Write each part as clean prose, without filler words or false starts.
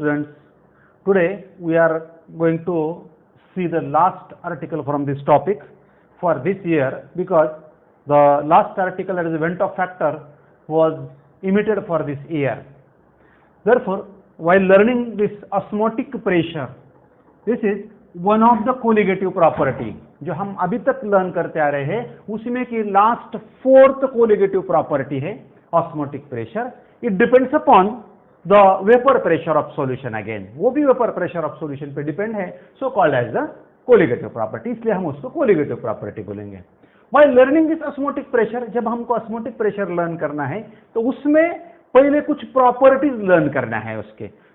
students, today we are going to see the last article from this topic for this year, because the last article, that is event of factor, was emitted for this year. Therefore, while learning this osmotic pressure, this is one of the colligative property जो हम अभी तक learn करते आ रहे हैं, उसमें की last fourth colligative property है osmotic pressure. It depends upon the vapour pressure of solution. Again वो भी वेपर प्रेशर ऑफ सॉल्यूशन पे डिपेंड है, so called as the colligative property, इसलिए हम उसको कोलिगेटिव प्रॉपर्टी बोलेंगे. While learning this osmotic pressure, जब हमको ऑस्मोटिक प्रेशर लर्न करना है तो उसमें पहले कुछ प्रॉपर्टीज लर्न करना है.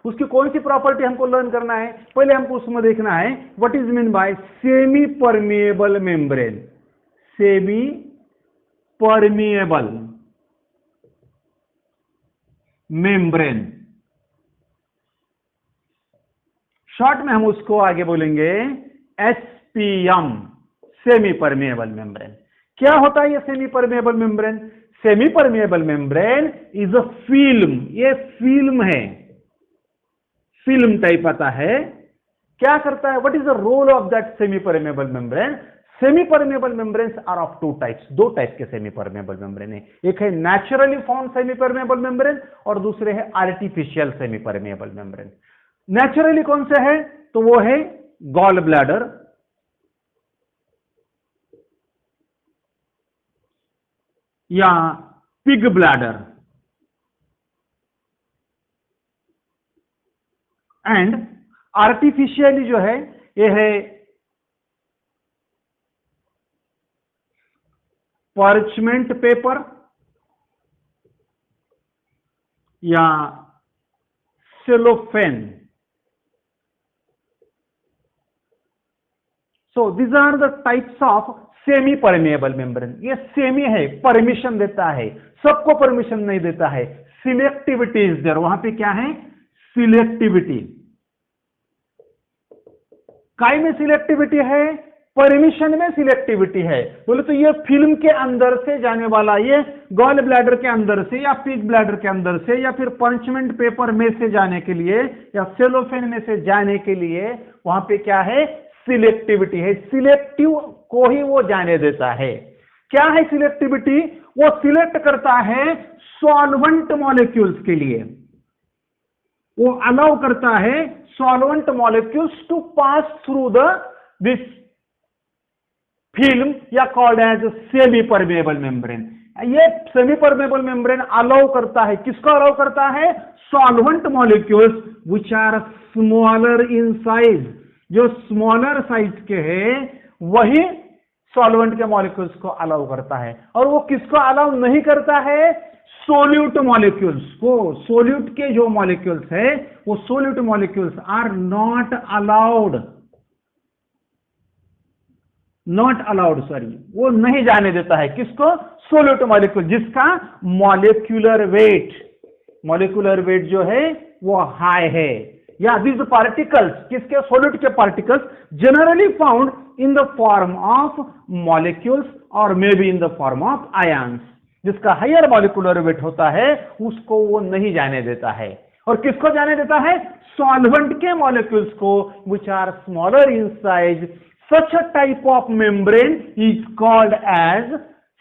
उसकी कौन सी प्रॉपर्टी हमको लर्न करना है? पहले हमको उसमें देखना है what is mean bye semi permeable membrane. Semi permeable membrane, short में हम उसको आगे बोलेंगे एसपीएम, सेमी परमिएबल मेम्ब्रेन. क्या होता है ये semi permeable membrane? Semi permeable membrane is a film. ये फिल्म है, फिल्म टाइप आता है. क्या करता है? What is the role of that semi permeable membrane? Semi permeable membranes are of two types. दो टाइप के सेमी परमिएबल मेम्ब्रेन है. एक है naturally found semi permeable membrane और दूसरे है artificial semi permeable membrane. Naturally कौन से है? तो वो है गॉल ब्लैडर, या पिग ब्लैडर, एंड आर्टिफिशियली जो है ये है पार्चमेंट पेपर या cellophane. So these are the types of semi permeable membrane. ये सेमी है, परमिशन देता है, सबको परमिशन नहीं देता है. Selectivity is there. वहां पे क्या है? सिलेक्टिविटी. काय में सिलेक्टिविटी है? परमिशन में सिलेक्टिविटी है. बोले तो ये फिल्म के अंदर से जाने वाला, ये गॉल ब्लैडर के अंदर से या पिग ब्लैडर के अंदर से या फिर पार्चमेंट पेपर में से जाने के लिए या सेलोफेन में से जाने के लिए वहां पे क्या है? सिलेक्टिविटी है. सिलेक्टिव को ही वो जाने देता है. क्या है सिलेक्टिविटी? वो सिलेक्ट करता है सॉल्वेंट मॉलिक्यूल्स के लिए. वो अलाउ करता है solvent molecules to pass through this film, या called as semi permeable membrane. ये सेमी परमिएबल मेम्ब्रेन अलाउ करता है, किसको अलाउ करता है? Solvent molecules which are smaller in size. जो स्मॉलर साइज के हैं वही सॉल्वेंट के मॉलिक्यूल्स को अलाउ करता है. और वो किसको अलाउ नहीं करता है? सोल्यूट मॉलिक्यूल्स को. सोल्यूट के जो मॉलिक्यूल्स है वो solute molecules are not allowed, sorry, वो नहीं जाने देता है. किसको? सोल्यूट मॉलिक्यूल, जिसका मॉलिक्यूलर वेट जो है वो हाई है. या दिस पार्टिकल्स, किसके? सोल्यूट के particles, generally found in the form of molecules और may be in the form of ions. जिसका हायर मॉलिक्यूलर वेट होता है उसको वो नहीं जाने देता है. और किसको जाने देता है? सॉल्वेंट के मॉलिक्यूल्स को, which are smaller in size. Such a type of membrane is called as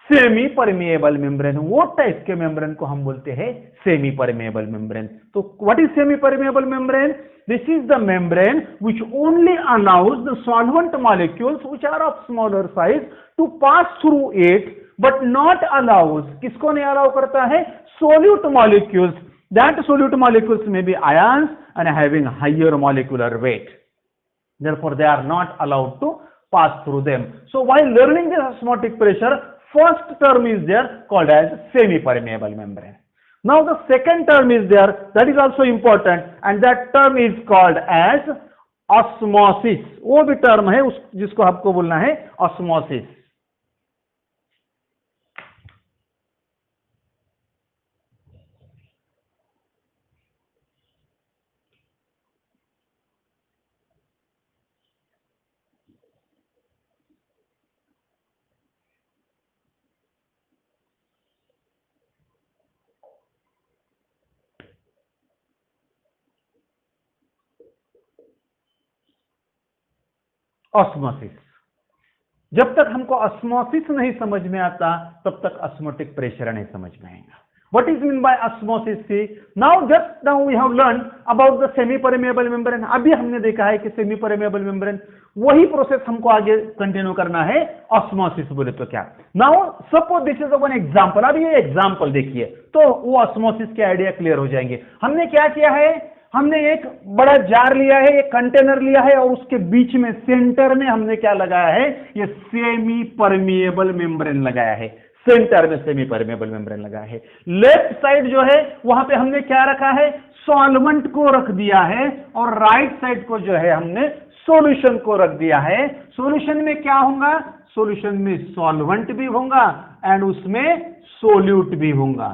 semi permeable membrane. वो टाइप के मेम्ब्रेन को हम बोलते हैं सेमी परमिएबल मेम्ब्रेन. तो what is semi permeable membrane? This is the membrane which only allows the solvent molecules which are of smaller size to pass through it, but not allows, किसको नहीं allow करता है? solute molecules. That solute molecules may be ions and having higher molecular weight. Therefore, they are not allowed to pass through them. So, while learning the osmotic pressure, first term is there called as semi-permeable membrane. Now, the second term is there, that is also important, and that term is called as osmosis. वो भी term है जिसको आपको बोलना है osmosis. Osmosis. जब तक हमको ऑस्मोसिस नहीं समझ में आता तब तक ऑस्मोटिक प्रेशर नहीं समझ में आएगा। What is mean by osmosis? See, now we have learned about the semi permeable membrane. अभी हमने देखा है कि सेमी परमेबल मेम्ब्रेन, वही प्रोसेस हमको आगे कंटिन्यू करना है ऑस्मोसिस बोले तो क्या। Now suppose this is one example. अब ये एग्जांपल देखिए तो वो ऑस्मोसिस के आइडिया क्लियर हो जाएंगे। हमने क्या किया है, हमने एक बड़ा जार लिया है, एक कंटेनर लिया है और उसके बीच में सेंटर में हमने क्या लगाया है, ये सेमी परमिएबल मेम्ब्रेन लगाया है। सेंटर में सेमी परमेबल मेम्ब्रेन लगा है। लेफ्ट साइड जो है वहां पे हमने क्या रखा है, सॉल्वेंट को रख दिया है और राइट साइड को जो है हमने सॉल्यूशन को रख दिया है। सॉल्यूशन में क्या होगा, सॉल्यूशन में सॉल्वेंट भी होगा एंड उसमें सोल्यूट भी होगा।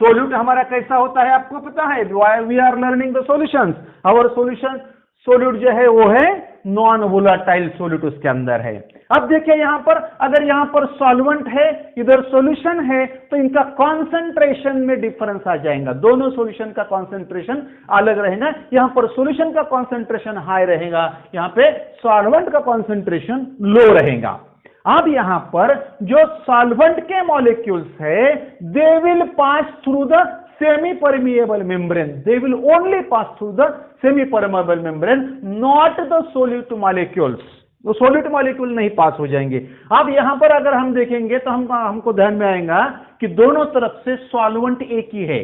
सोल्यूट हमारा कैसा होता है आपको पता है, we are learning the solutions. Our solution solute जो है वो है नॉन वोलाटाइल सोल्यूट उसके अंदर है। अब देखिए यहां पर, अगर यहां पर सॉल्वेंट है इधर सॉल्यूशन है तो इनका कॉन्सेंट्रेशन में डिफरेंस आ जाएगा। दोनों सॉल्यूशन का कॉन्सेंट्रेशन अलग रहेगा। यहां पर सॉल्यूशन का कॉन्सेंट्रेशन हाई रहेगा, यहां पे सॉल्वेंट का कॉन्सेंट्रेशन लो रहेगा। अब यहां पर जो सॉल्वेंट के मॉलिक्यूल्स है they will pass through the semi permeable membrane, they will only pass through the semi permeable membrane, not the solute molecules. वो सोल्यूट मॉलिक्यूल नहीं पास हो जाएंगे। अब यहां पर अगर हम देखेंगे तो हमको ध्यान में आएगा कि दोनों तरफ से सॉल्वेंट एक ही है,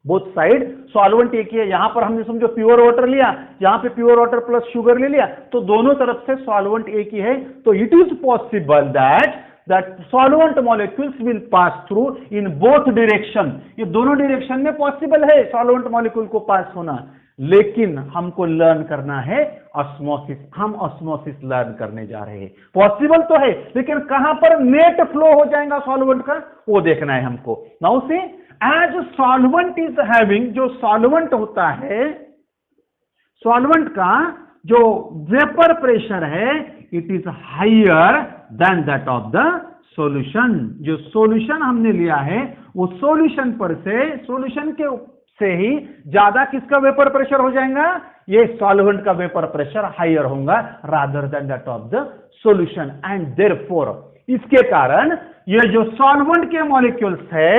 बोथ साइड सॉल्वेंट एक ही है। यहां पर हमने समझो प्योर वाटर लिया, यहां पे प्योर वाटर प्लस शुगर ले लिया, तो दोनों तरफ से सॉल्वेंट एक ही है। तो it is possible that solvent molecules will pass through in both direction। ये दोनों डायरेक्शन में पॉसिबल है सॉल्वेंट मॉलिक्यूल को पास होना, लेकिन हमको लर्न करना है ऑस्मोसिस। हम ऑस्मोसिस लर्न करने जा रहे हैं। पॉसिबल तो है लेकिन कहां पर नेट फ्लो हो जाएगा सॉल्वेंट का वो देखना है हमको। Now see, as solvent is having, जो सॉल्वेंट होता है, सॉल्वेंट का जो वेपर प्रेशर है it is higher than that of the solution. जो सॉल्यूशन हमने लिया है वो सॉल्यूशन पर से, सॉल्यूशन के से ही ज्यादा किसका वेपर प्रेशर हो जाएगा, ये सॉल्वेंट का वेपर प्रेशर हायर होगा rather than that of the solution. And therefore इसके कारण ये जो सॉल्वेंट के मॉलिक्यूल्स है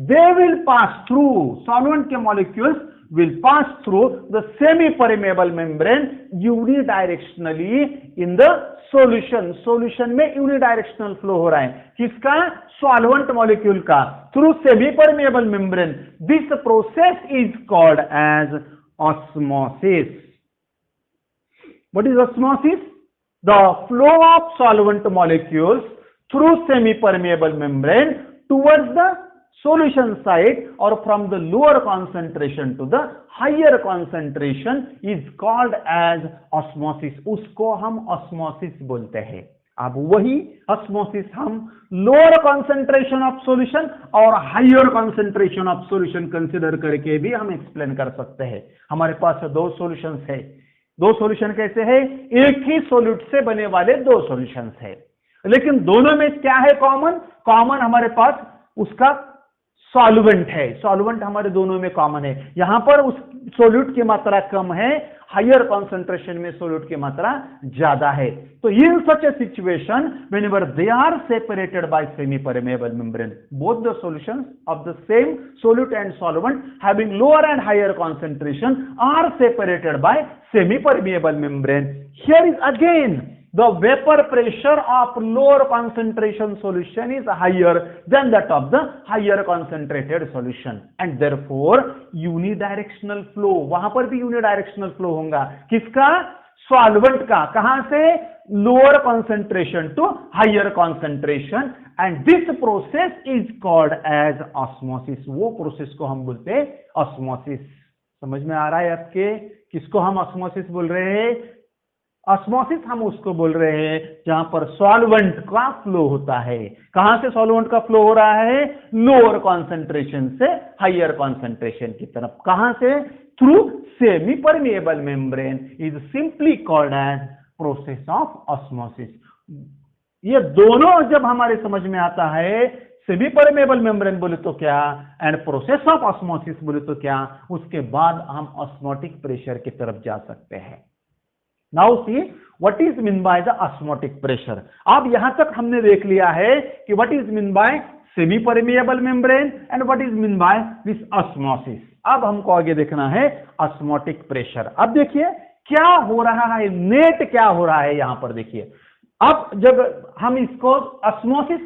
they will pass through, solvent के molecules will pass through the semi-permeable membrane unidirectionally in the solution। solution में unidirectional flow हो रहा है किसका, solvent molecule का, through semi-permeable membrane। this process is called as osmosis। what is osmosis? the flow of solvent molecules through semi-permeable membrane towards the solution side or from the lower concentration to the higher concentration is called as osmosis। उसको हम osmosis बोलते हैं। अब वही osmosis हम lower concentration of solution और higher concentration of solution consider करके भी हम explain कर सकते हैं। हमारे पास दो solutions है, दो solution कैसे है, एक ही solute से बने वाले दो solutions है, लेकिन दोनों में क्या है कॉमन, कॉमन हमारे पास उसका सॉल्वेंट है। सॉल्वेंट हमारे दोनों में कॉमन है। यहां पर उस सोल्यूट की मात्रा कम है, हायर कॉन्सेंट्रेशन में सोल्यूट की मात्रा ज्यादा है। तो in such a situation whenever they are separated by semi permeable membrane, both the solutions of the same solute and solvent having lower and higher concentration are separated by semi permeable membrane. Here is again the vapor pressure of lower concentration solution is higher than that of the higher concentrated solution and therefore unidirectional flow, वहां पर भी unidirectional flow होगा किसका, solvent का, कहां से, lower concentration to higher concentration and this process is called as osmosis। वो process को हम बोलते हैं osmosis। समझ में आ रहा है आपके, किसको हम osmosis बोल रहे हैं, ऑस्मोसिस हम उसको बोल रहे हैं जहां पर सॉल्वेंट का फ्लो होता है। कहां से सॉल्वेंट का फ्लो हो रहा है, लोअर कॉन्सेंट्रेशन से हायर कॉन्सेंट्रेशन की तरफ। कहां से, through semi permeable membrane is simply called as process of osmosis. ये दोनों जब हमारे समझ में आता है, सेमी परमेबल मेम्ब्रेन बोले तो क्या, एंड प्रोसेस ऑफ ऑस्मोसिस बोले तो क्या, उसके बाद हम ऑस्मोटिक प्रेशर की तरफ जा सकते हैं। Now see what is mean by the osmotic pressure. अब यहां तक हमने देख लिया है कि what is mean bye semi permeable membrane and what is mean by this osmosis. अब हमको आगे देखना है ऑस्मोटिक प्रेशर। अब देखिए क्या हो रहा है, नेट क्या हो रहा है यहां पर देखिए। अब जब हम इसको ऑस्मोसिस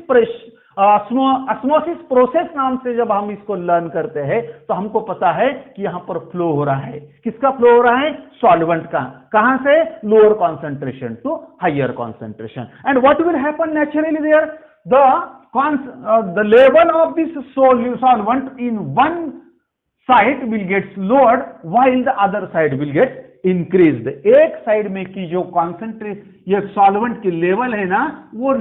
प्रोसेस नाम से जब हम इसको लर्न करते हैं तो हमको पता है कि यहां पर फ्लो हो रहा है, किसका फ्लो हो रहा है, सॉल्वेंट का, कहां से, lower concentration to higher concentration. And what will happen naturally there, the level of this solvent in one side will get lowered while the other side will get increased। एक side में की जो concentrate ये solvent की level है ना वो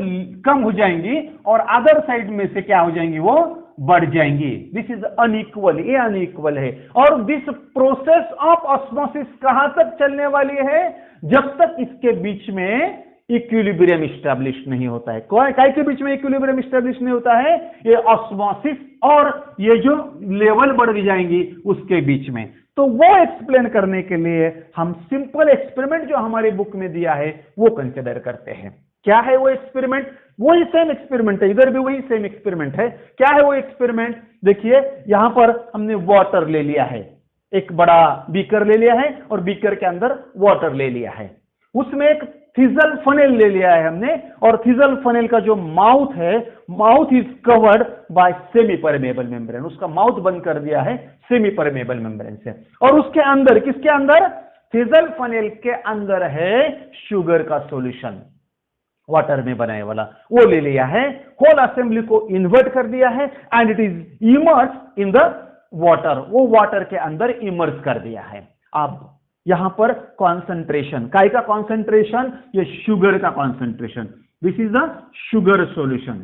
कम हो जाएंगी और अदर साइड में से क्या हो जाएंगी, वो बढ़ जाएंगी। दिस इज अनइक्वल, ये अनइक्वल है। और दिस प्रोसेस ऑफ ऑस्मोसिस कहां तक चलने वाली है, जब तक इसके बीच में इक्विलिब्रियम स्टैब्लिश नहीं होता है। काय के बीच में इक्विलिब्रियम स्टैब्लिश नहीं होता है, ये ऑस्मोसिस और ये जो लेवल बढ़ जाएंगी उसके बीच में। तो वो एक्सप्लेन करने के लिए हम सिंपल एक्सपेरिमेंट जो हमारी बुक में दिया है वो कंसिडर करते हैं। क्या है वो एक्सपेरिमेंट, वही सेम एक्सपेरिमेंट है, इधर भी वही सेम एक्सपेरिमेंट है। क्या है वो एक्सपेरिमेंट, देखिए यहां पर हमने वाटर ले लिया है, एक बड़ा बीकर ले लिया है और बीकर के अंदर वाटर ले लिया है, उसमें एक थिजल फनेल ले लिया है हमने, और थिजल फनेल का जो माउथ है, mouth is covered by semi permeable membrane, उसका माउथ बंद कर दिया है सेमी परमेबल मेम्ब्रेन से। और उसके अंदर, किसके अंदर, थिजल फनेल के अंदर है शुगर का सॉल्यूशन, वाटर में बनाए वाला, वो ले लिया है। होल असेंबली को इन्वर्ट कर दिया है and it is immerse in the water, वो वाटर के अंदर इमर्स कर दिया है। अब यहां पर कॉन्सेंट्रेशन, काय का कॉन्सेंट्रेशन, ये शुगर का concentration, this is the sugar solution,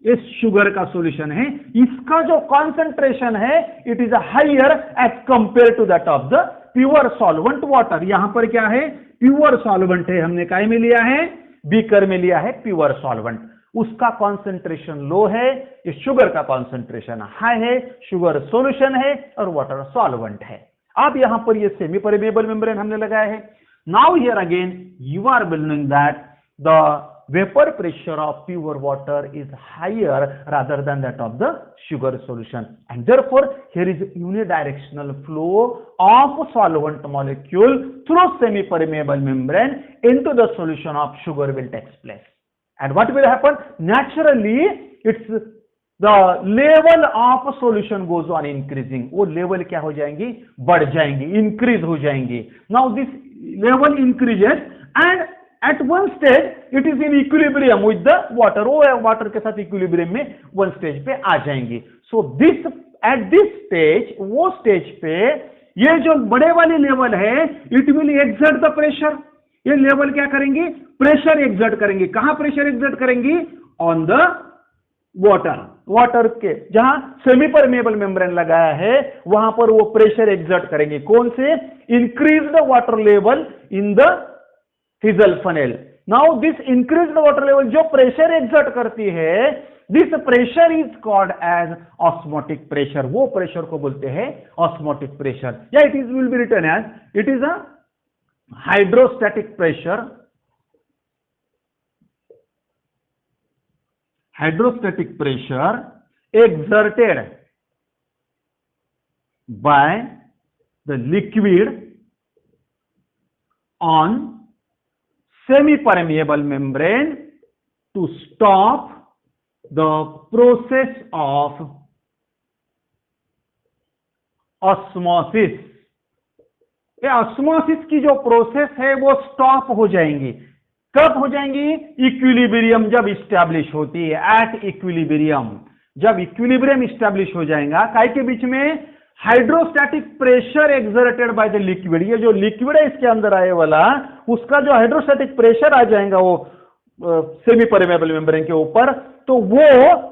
इस शुगर का सॉल्यूशन है, इसका जो कॉन्सेंट्रेशन है it is higher as compare to that of the pure solvent water. यहां पर क्या है, प्योर सॉल्वेंट है, हमने काय में लिया है, बीकर में लिया है प्योर सॉल्वेंट, उसका कॉन्सेंट्रेशन लो है, ये शुगर का कॉन्सेंट्रेशन हाई है, शुगर सॉल्यूशन है और वाटर सॉल्वेंट है। अब यहां पर ये सेमी परमेबल मेम्ब्रेन हमने लगाया है। Now here again you are believing that the vapour pressure of pure water is higher rather than that of the sugar solution and therefore here is unidirectional flow of solvent molecule through semi permeable membrane into the solution of sugar will takes place and what will happen, naturally it's the level of solution goes on increasing, वो level क्या हो जाएंगी, बढ़ जाएंगी, increase हो जाएंगी। Now this level increases and at one stage it is in equilibrium with the water, वो water के साथ इक्विलिब्रियम में वन स्टेज पे आ जाएंगी। सो दिस एट दिस स्टेज, वो स्टेज पे ये जो बड़े वाले लेवल है it will exert the pressure, ये लेवल क्या करेंगी, प्रेशर एक्सर्ट करेंगे। कहां प्रेशर एक्सर्ट करेंगी, ऑन द वाटर, वाटर के जहां सेमी परमेबल मेम्ब्रेन लगाया है वहां पर वो प्रेशर एक्सर्ट करेंगे। कौन से, increase the water level in the thistle funnel. Now this increase the water level जो प्रेशर एक्सर्ट करती है, this pressure is called as osmotic pressure, वो प्रेशर को बोलते हैं ऑस्मोटिक प्रेशर, या it is will be written as, it is a hydrostatic pressure, hydrostatic pressure exerted by the liquid on semi-permeable membrane to stop the process of osmosis। ये osmosis की जो process है वो stop हो जाएंगी। कब हो जाएंगी, इक्विलिब्रियम जब स्टैब्लिश होती है, एट इक्विलिब्रियम, जब इक्विलिब्रियम स्टैब्लिश हो जाएगा, काय के बीच में, hydrostatic pressure exerted by the liquid, ये जो लिक्विड है इसके अंदर आए वाला, उसका जो हाइड्रोस्टैटिक प्रेशर आ जाएगा वो सेमी परमेबल मेम्ब्रेन के ऊपर, तो वो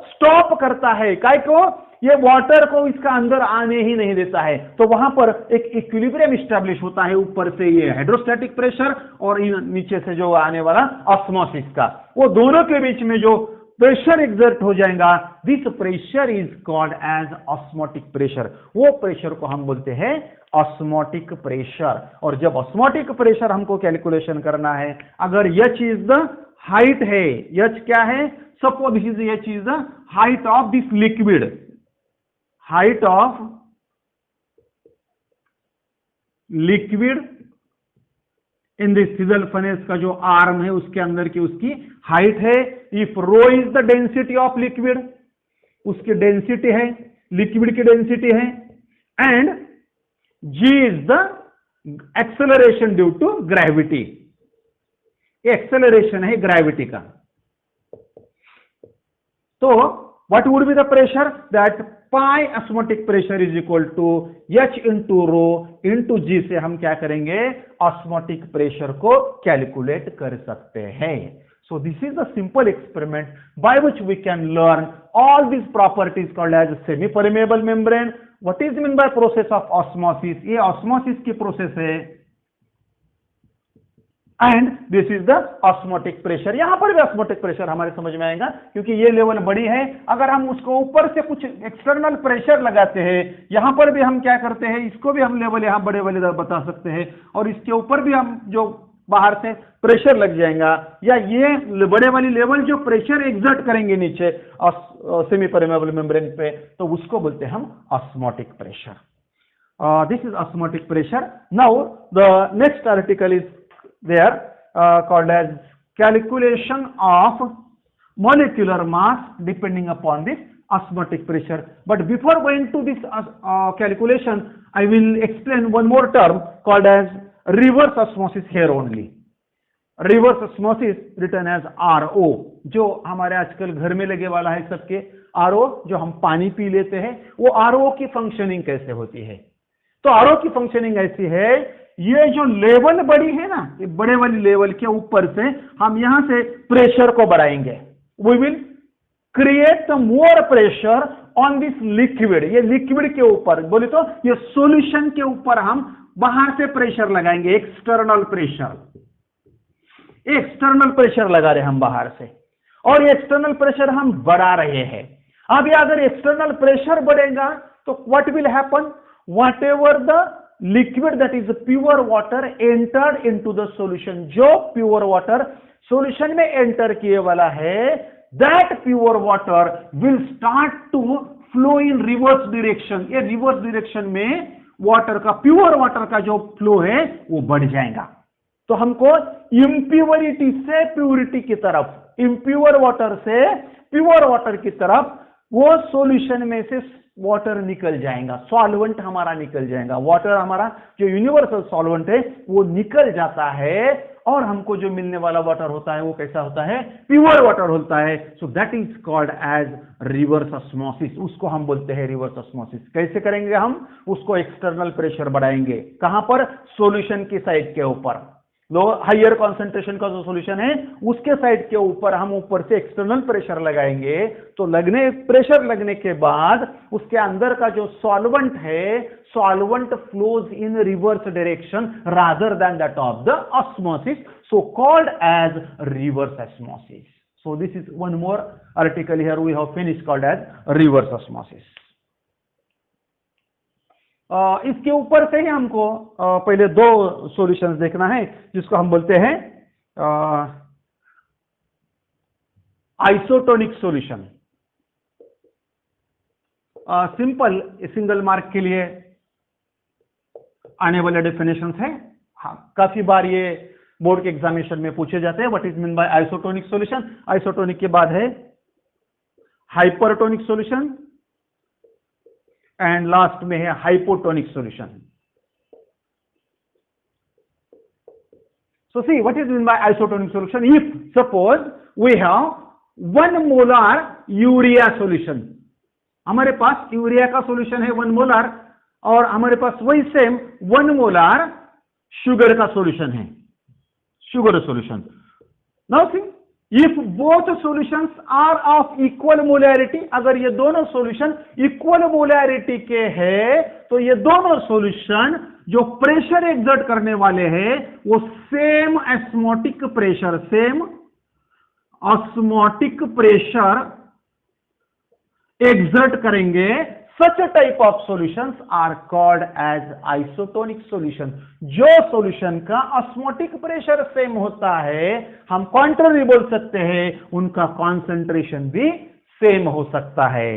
स्टॉप करता है काय को, ये वाटर को इसका अंदर आने ही नहीं देता है। तो वहां पर एक इक्विलिब्रियम स्टैब्लिश होता है, ऊपर से ये हाइड्रोस्टैटिक प्रेशर और नीचे से जो आने वाला ऑस्मोसिस का, वो दोनों के बीच में जो प्रेशर एग्जर्ट हो जाएगा, this pressure is called as osmotic pressure. वो प्रेशर को हम बोलते हैं ऑस्मोटिक प्रेशर। और जब ऑस्मोटिक प्रेशर हमको कैलकुलेशन करना है, अगर H इज द हाइट है, H क्या है, suppose H is the height of this liquid, height of liquid in this thistle funnel का जो आर्म है उसके अंदर की उसकी हाइट है। If rho is the density of liquid, उसकी डेंसिटी है, लिक्विड की डेंसिटी है, and g is the acceleration due to gravity, acceleration है ग्रेविटी का। तो what would be the pressure, that pi osmotic pressure is equal to H into rho into g से हम क्या करेंगे, ऑस्मोटिक प्रेशर को कैलकुलेट कर सकते हैं। So this is the simple experiment by which we can learn all this properties called as semi permeable membrane. What is mean by process of osmosis, ये osmosis की प्रोसेस है, and this is the osmotic pressure. यहां पर भी osmotic pressure हमारे समझ में आएगा क्योंकि ये लेवल बड़ी है। अगर हम उसको ऊपर से कुछ एक्सटर्नल प्रेशर लगाते हैं, यहां पर भी हम क्या करते हैं, इसको भी हम लेवल यहां बड़े वाले बता सकते हैं, और इसके ऊपर भी हम जो बाहर से प्रेशर लग जाएगा, या ये बड़े वाली लेवल जो प्रेशर एक्सर्ट करेंगे नीचे सेमी परमेबल मेम्ब्रेन पे, तो उसको बोलते हैं हम osmotic pressure. This is osmotic pressure. Now the next article is there called as calculation of molecular mass depending upon this osmotic pressure. But before going to this calculation, I will explain one more term called as reverse osmosis here only. Reverse osmosis written as RO, जो हमारे आजकल घर में लगे वाला है सबके RO, जो हम पानी पी लेते हैं, वो RO की फंक्शनिंग कैसे होती है। तो RO की फंक्शनिंग ऐसी है, ये जो लेवल बड़ी है ना, ये बड़े वाली लेवल के ऊपर से हम यहां से प्रेशर को बढ़ाएंगे, we will create the more pressure on this liquid. ये लिक्विड के ऊपर बोले तो ये सॉल्यूशन के ऊपर हम बाहर से प्रेशर लगाएंगे, एक्सटर्नल प्रेशर, एक्सटर्नल प्रेशर लगा रहे हम बाहर से, और ये एक्सटर्नल प्रेशर हम बढ़ा रहे हैं। अब ये अगर एक्सटर्नल प्रेशर बढ़ेगा तो what will happen, whatever the liquid that is pure water entered into the solution, जो प्योर वाटर सॉल्यूशन में एंटर किए वाला है, that pure water will start to flow in reverse direction. ये reverse direction में water का, pure water का जो फ्लो है वो बढ़ जाएगा। तो हमको इम्प्योरिटी से प्योरिटी की तरफ, इम्प्योर वाटर से प्योर वाटर की तरफ वो सॉल्यूशन में से वाटर निकल जाएगा, सॉल्वेंट हमारा निकल जाएगा, वाटर हमारा जो यूनिवर्सल सॉल्वेंट है वो निकल जाता है, और हमको जो मिलने वाला वाटर होता है वो कैसा होता है, प्योर वाटर होता है। So that is called as reverse osmosis, उसको हम बोलते हैं रिवर्स ऑस्मोसिस। कैसे करेंगे हम उसको, एक्सटर्नल प्रेशर बढ़ाएंगे, कहां पर, सॉल्यूशन की साइड के ऊपर, लो हायर कॉन्सेंट्रेशन का जो सॉल्यूशन है उसके साइड के ऊपर हम ऊपर से एक्सटर्नल प्रेशर लगाएंगे। तो प्रेशर लगने के बाद उसके अंदर का जो सॉल्वेंट है, solvent flows in reverse direction rather than that of the osmosis, so called as reverse osmosis. So this is one more article here we have finished called as reverse osmosis. इसके ऊपर से ही हमको पहले दो solutions देखना है, जिसको हम बोलते हैं isotonic solution. Simple single mark के लिए आने वाले डेफिनेशंस है, हाँ, काफी बार ये बोर्ड के एग्जामिनेशन में पूछे जाते हैं। What is mean by isotonic solution, isotonic के बाद है हाइपरटोनिक सॉल्यूशन, एंड लास्ट में है hypotonic solution. So see what is mean by isotonic solution, if suppose we have 1 molar urea solution, हमारे पास यूरिया का सॉल्यूशन है 1 मोलार, और हमारे पास वही सेम 1 मोलार शुगर का सॉल्यूशन है, sugar solution. Now see if both solutions are of equal molarity, अगर ये दोनों सॉल्यूशन इक्वल मोलैरिटी के हैं तो ये दोनों सॉल्यूशन जो प्रेशर एक्सर्ट करने वाले हैं वो same osmotic pressure, same osmotic pressure exert करेंगे, such a type of solutions are called as isotonic solution। जो सॉल्यूशन का ऑस्मोटिक प्रेशर सेम होता है, हम कॉन्ट्ररी बोल सकते हैं, उनका कॉन्सेंट्रेशन भी सेम हो सकता है।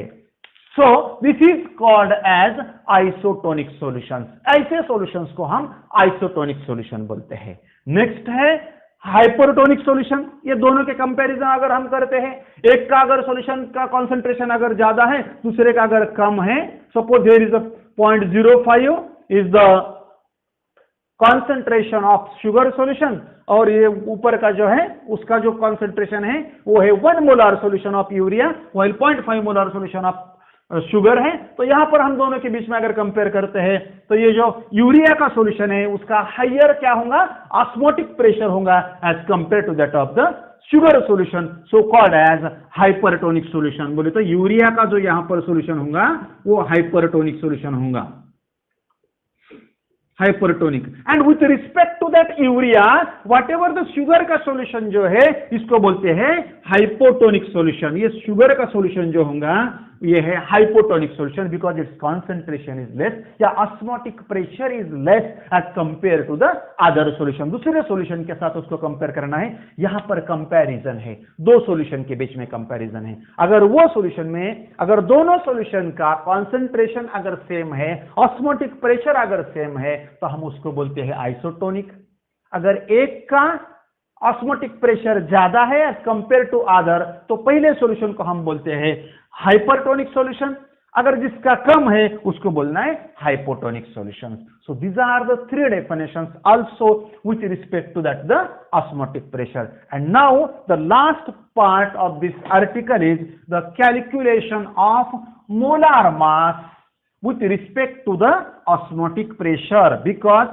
So this is called as isotonic solutions. ऐसे सॉल्यूशंस को हम आइसोटोनिक सॉल्यूशन बोलते हैं। नेक्स्ट है हाइपरटोनिक सॉल्यूशन। ये दोनों के कंपैरिजन अगर हम करते हैं, एक का अगर सॉल्यूशन का कंसंट्रेशन अगर ज्यादा है, दूसरे का अगर कम है, suppose there is a 0.05 is the concentration of sugar solution, और ये ऊपर का जो है उसका जो कॉन्सेंट्रेशन है वो है 1 molar solution of urea, while 0.5 molar solution of sugar है। तो यहां पर हम दोनों के बीच में अगर कंपेयर करते हैं, तो ये जो यूरिया का सॉल्यूशन है उसका हायर क्या होगा, ऑस्मोटिक प्रेशर होगा as compare to that of the sugar solution, so called as hypertonic solution. बोले तो यूरिया का जो यहां पर सॉल्यूशन होगा वो हाइपरटोनिक सॉल्यूशन होगा, hypertonic. And with respect to that urea, whatever the sugar का सॉल्यूशन जो है इसको बोलते हैं हाइपोटोनिक सॉल्यूशन। ये शुगर का सॉल्यूशन जो होगा ये है hypotonic solution, because its concentration is less या osmotic pressure is less as compare to the other solution. दूसरे सॉल्यूशन के साथ उसको कंपेयर करना है, यहां पर कंपैरिजन है, दो सॉल्यूशन के बीच में कंपैरिजन है। अगर वो सॉल्यूशन में अगर दोनों सॉल्यूशन का कॉन्सेंट्रेशन अगर सेम है, ऑस्मोटिक प्रेशर अगर सेम है, तो हम उसको बोलते हैं आइसोटोनिक। अगर एक का ऑस्मोटिक प्रेशर ज्यादा है एज कंपेयर टू अदर, तो पहले सॉल्यूशन को हम बोलते हैं हाइपरटोनिक सॉल्यूशन। अगर जिसका कम है उसको बोलना है hypotonic solution. So these are the three definitions also with respect to that the osmotic pressure. And now the last part of this article is the calculation of molar mass with respect to the osmotic pressure, because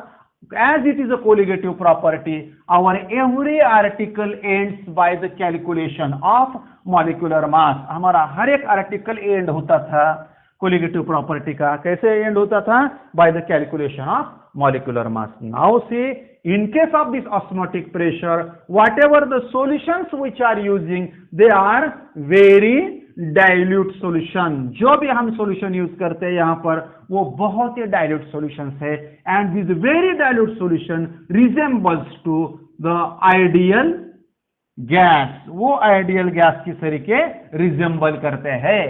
as it is a colligative property, our every article ends by the calculation of molecular mass। हमारा हर एक article and होता था colligative property का, कैसे and होता था, by the calculation of molecular mass। Now see, in case of this osmotic pressure, whatever the solutions which are using, they are very dilute solution. जो भी हम सॉल्यूशन यूज करते हैं यहां पर वो बहुत ही डाइल्यूट सॉल्यूशंस है, and this very dilute solution resembles to the ideal gas. वो आइडियल गैस की तरीके रिजेंबल करते हैं,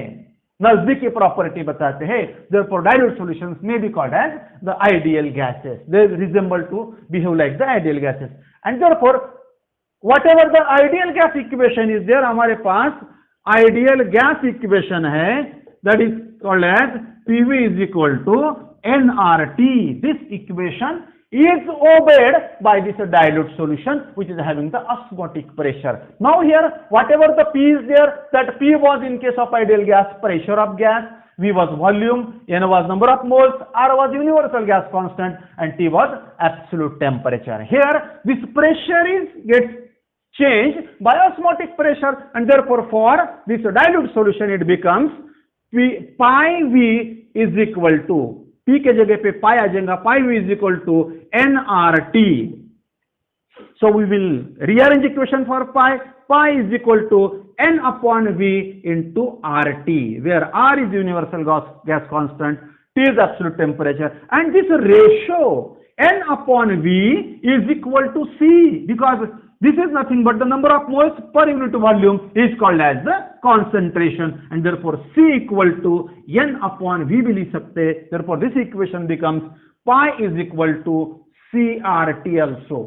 नजदीकी प्रॉपर्टी बताते हैं। therefore dilute solutions may be called as the ideal gases, they resemble to behave like the ideal gases, and therefore whatever the ideal gas equation is there, हमारे पास ideal gas equation है, that is called as PV is equal to nRT। This equation is obeyed by this dilute solution which is having the osmotic pressure। Now here whatever the P is there, that P was in case of ideal gas pressure of gas, V was volume, N was number of moles, R was universal gas constant, and T was absolute temperature। Here this pressure gets changed by osmotic pressure, and therefore for this dilute solution it becomes pi V is equal to, P के जगह पे pi आ जाएगा, pi V is equal to nRT। So we will rearrange equation for pi is equal to n upon V into RT, where R is universal gas constant, T is absolute temperature, and this ratio n upon V is equal to C, because this is nothing but the number of moles per unit volume is called as the concentration, and therefore C equal to n upon V भी लिख सकते हैं। therefore this equation becomes pi is equal to CRT also।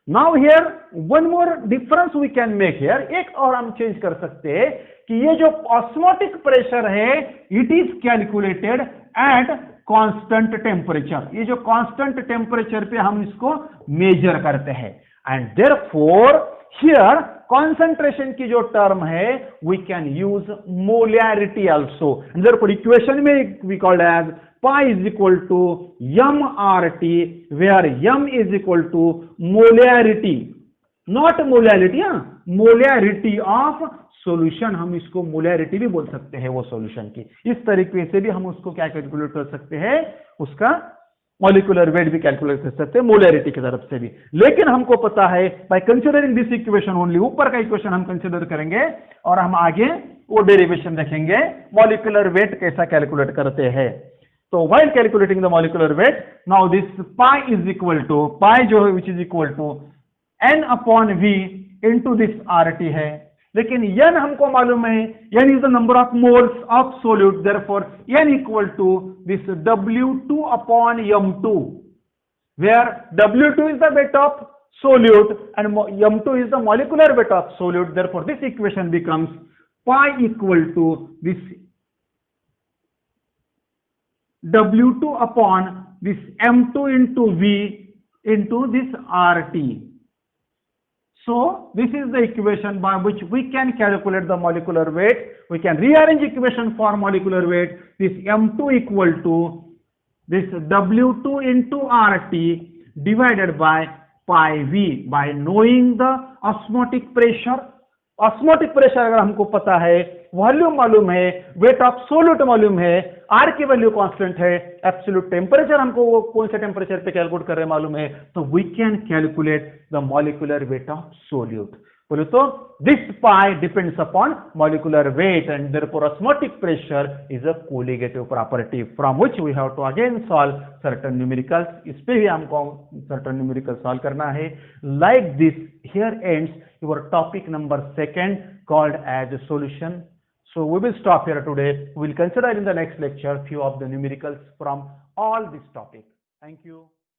now here one more difference we can make here, एक और हम change कर सकते हैं कि ये जो ऑस्मोटिक प्रेशर है it is calculated at constant temperature। ये जो constant temperature पे हम इसको मेजर करते हैं, and therefore here concentration की जो टर्म है we can use molarity also, and therefore equation में we called as pi is equal to mRT, where m is equal to molarity, not molality, molarity of solution। हम इसको molarity भी बोल सकते हैं वो solution की। इस तरीके से भी हम उसको क्या कैलकुलेट कर सकते हैं, उसका मॉलिक्यूलर वेट भी कैलकुलेट कर सकते हैं मोलैरिटी की तरफ से भी। लेकिन हमको पता है by considering this equation only, ऊपर का इक्वेशन हम कंसिडर करेंगे और हम आगे वो डेरिवेशन देखेंगे मॉलिक्यूलर वेट कैसा कैलकुलेट करते हैं। तो while calculating the molecular weight, now this pi is equal to, pi जो है which is equal to n upon v into this RT है। लेकिन n हमको मालूम है, n is the number of moles of solute, therefore n equal to this W2 upon M2, where W2 is the weight of solute and M2 is the molecular weight of solute. Therefore this equation becomes pi equal to this W2 upon this M2 into V into this RT. So this is the equation by which we can calculate the molecular weight. We can rearrange equation for molecular weight. This M2 equal to this W2 into RT divided by pi V, by knowing the osmotic pressure. Osmotic pressure अगर हमको पता है, volume मालूम है, wait of solute मालूम है, are की value constant है, एब्सोल्यूट टेम्परेचर हमको वो कौन से टेम्परेचर पे कैलकुलेट कर रहे हैं मालूम है, तो we can calculate the molecular weight of solute. बोले तो this pi depends upon molecular weight and therefore osmotic pressure is a colligative property from which we have to again solve certain numericals. इस पे भी हमको certain numerical solve करना है। Like this here ends your topic number 2 called as a solution. So we will stop here today. We will consider in the next lecture few of the numericals from all this topic. Thank you.